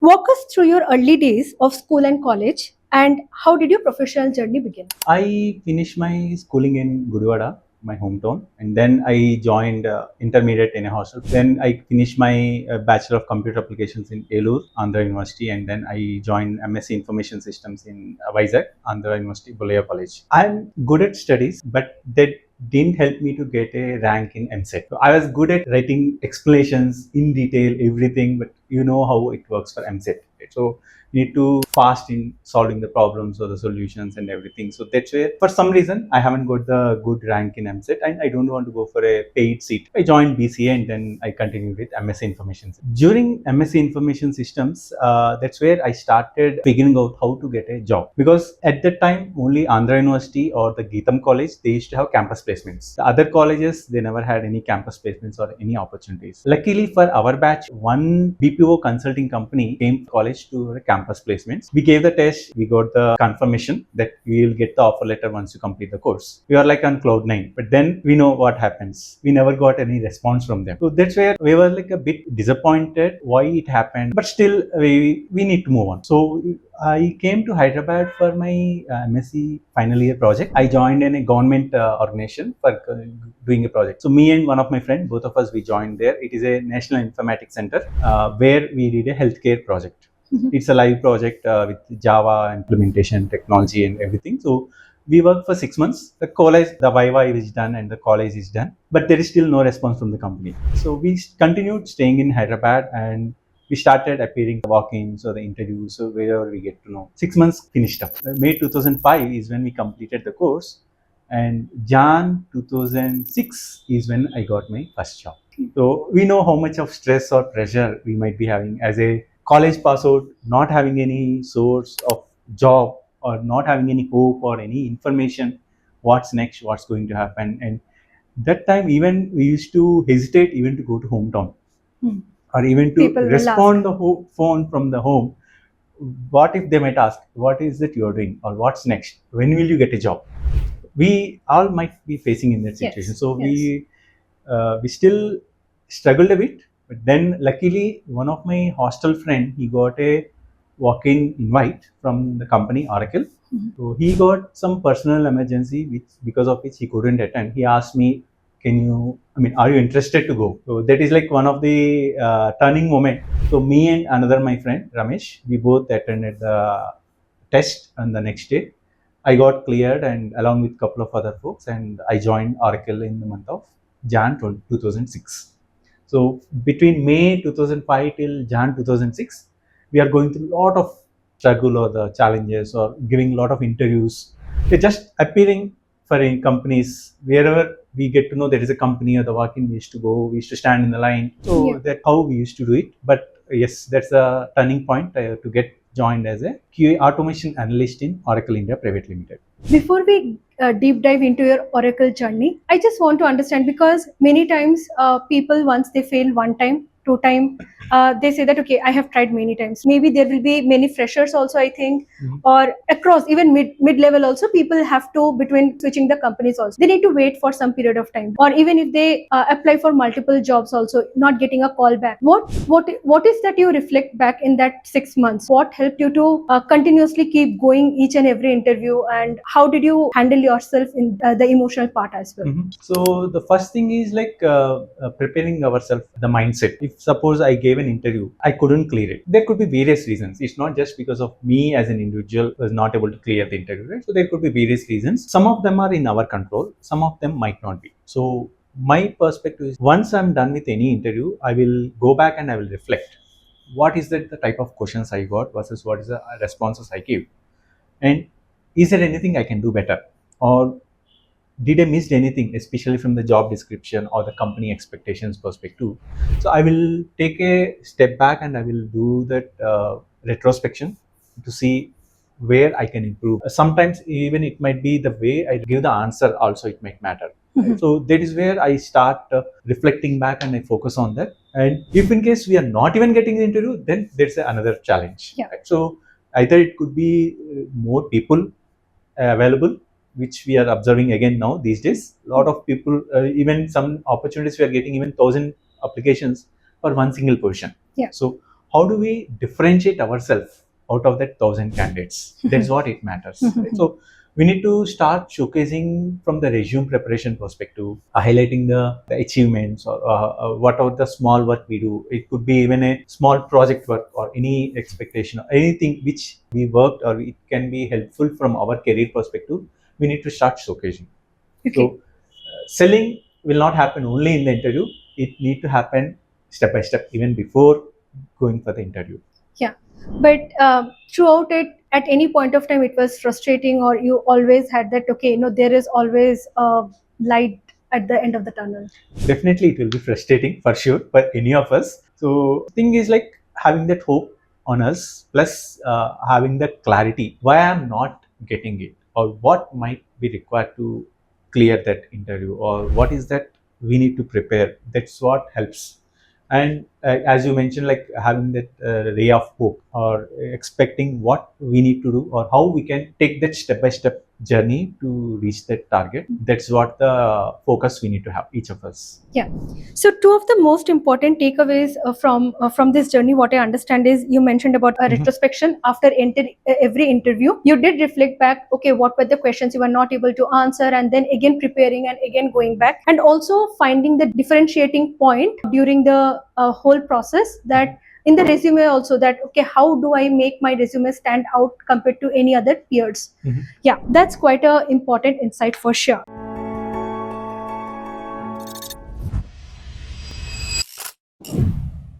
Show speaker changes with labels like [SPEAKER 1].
[SPEAKER 1] Walk us through your early days of school and college, and how did your professional journey begin?
[SPEAKER 2] I finished my schooling in Gudivada, my hometown, and then I joined intermediate in a hostel. Then I finished my Bachelor of Computer Applications in Elur, Andhra University, and then I joined MSc Information Systems in Vizag, Andhra University, Bulaya College. I'm good at studies, but that didn't help me to get a rank in MSET. So I was good at writing explanations in detail, everything, but you know how it works for MSET. Right? So you need to fast in solving the problems or the solutions and everything. So that's where, for some reason, I haven't got the good rank in MSET and I don't want to go for a paid seat. I joined BCA and then I continued with MSc Information Systems. During MSc Information Systems, that's where I started figuring out how to get a job. Because at that time, only Andhra University or the Geetam College, they used to have campus placements. The other colleges, they never had any campus placements or any opportunities. Luckily for our batch, one BPO consulting company came to college to a campus placements. We gave the test, we got the confirmation that we will get the offer letter once you complete the course. We are like on cloud nine, but then we know what happens. We never got any response from them. So that's where we were like a bit disappointed why it happened, but still we need to move on. So I came to Hyderabad for my MSc final year project. I joined in a government organization for doing a project. So me and one of my friends, both of us, we joined there. It is a National Informatics Center where we did a healthcare project. It's a live project with Java implementation, technology, and everything. So we worked for 6 months. The college, the Viva is done, and the college is done, but there is still no response from the company. So we continued staying in Hyderabad, and we started appearing walk-ins or the interviews, so wherever we get to know. 6 months finished up. May 2005 is when we completed the course, and Jan 2006 is when I got my first job. So we know how much of stress or pressure we might be having as a college pass out, not having any source of job or not having any hope or any information what's next, what's going to happen. And that time even we used to hesitate even to go to hometown or even to
[SPEAKER 1] People will
[SPEAKER 2] respond
[SPEAKER 1] ask.
[SPEAKER 2] the phone from the home. What if they might ask, what is it you're doing or what's next? When will you get a job? We all might be facing in that situation.
[SPEAKER 1] Yes,
[SPEAKER 2] So
[SPEAKER 1] yes.
[SPEAKER 2] we still struggled a bit, but then luckily one of my hostel friend, he got a walk-in invite from the company Oracle. So he got some personal emergency which because of which he couldn't attend. He asked me, can you, I mean, are you interested to go? So that is like one of the turning moment. So me and another my friend Ramesh, we both attended the test on the next day. I got cleared and along with a couple of other folks, and I joined Oracle in the month of Jan 2006. So between May 2005 till Jan 2006, we are going through a lot of struggle or the challenges or giving a lot of interviews. We're just appearing for in companies wherever we get to know there is a company or the walk-in we used to go, we used to stand in the line.
[SPEAKER 1] Yeah.
[SPEAKER 2] So that's how we used to do it. But yes, that's a turning point to get joined as a QA automation analyst in Oracle India Private Limited.
[SPEAKER 1] Before we deep dive into your Oracle journey, I just want to understand because many times people, once they fail one time, two time, they say that okay, I have tried many times. Maybe there will be many freshers also, I think, or across even mid level also. People have to between switching the companies also. They need to wait for some period of time, or even if they apply for multiple jobs also, not getting a call back. What is that you reflect back in that 6 months? What helped you to continuously keep going each and every interview, and how did you handle yourself in the emotional part as well?
[SPEAKER 2] So the first thing is like preparing ourselves, the mindset. If suppose I gave an interview, I couldn't clear it. There could be various reasons. It's not just because of me as an individual was not able to clear the interview. Right? So there could be various reasons. Some of them are in our control. Some of them might not be. So my perspective is once I'm done with any interview, I will go back and I will reflect. What is the type of questions I got versus what is the responses I give, and is there anything I can do better, or did I missed anything, especially from the job description or the company expectations perspective. So I will take a step back and I will do that retrospection to see where I can improve. Sometimes even it might be the way I give the answer also it might matter. So that is where I start reflecting back and I focus on that. And if in case we are not even getting the interview, then there's another challenge.
[SPEAKER 1] Yeah.
[SPEAKER 2] Right? So either it could be more people available, which we are observing again now these days. A lot of people, even some opportunities we are getting even 1,000 applications for one single position.
[SPEAKER 1] Yeah.
[SPEAKER 2] So how do we differentiate ourselves out of that 1,000 candidates? That's what it matters, right? So we need to start showcasing from the resume preparation perspective, highlighting the achievements, or what are the small work we do. It could be even a small project work or any expectation or anything which we worked, or it can be helpful from our career perspective. We need to start showcasing.
[SPEAKER 1] Okay.
[SPEAKER 2] So selling will not happen only in the interview. It need to happen step by step even before going for the interview.
[SPEAKER 1] Yeah, but throughout it, at any point of time, it was frustrating, or you always had that, okay, no, there is always a light at the end of the tunnel.
[SPEAKER 2] Definitely it will be frustrating for sure for any of us. So thing is like having that hope on us, plus having that clarity why I'm not getting it, or what might be required to clear that interview, or what is that we need to prepare. That's what helps. And as you mentioned, like having that ray of hope, or expecting what we need to do, or how we can take that step by step journey to reach that target. That's what the focus we need to have, each of us.
[SPEAKER 1] Yeah. So two of the most important takeaways from this journey, what I understand is, you mentioned about a retrospection after every interview. You did reflect back. Okay, what were the questions you were not able to answer, and then again preparing and again going back, and also finding the differentiating point during the whole process, that in the resume also, that okay, how do I make my resume stand out compared to any other peers?
[SPEAKER 2] Mhm.
[SPEAKER 1] Yeah, that's quite a important insight for sure.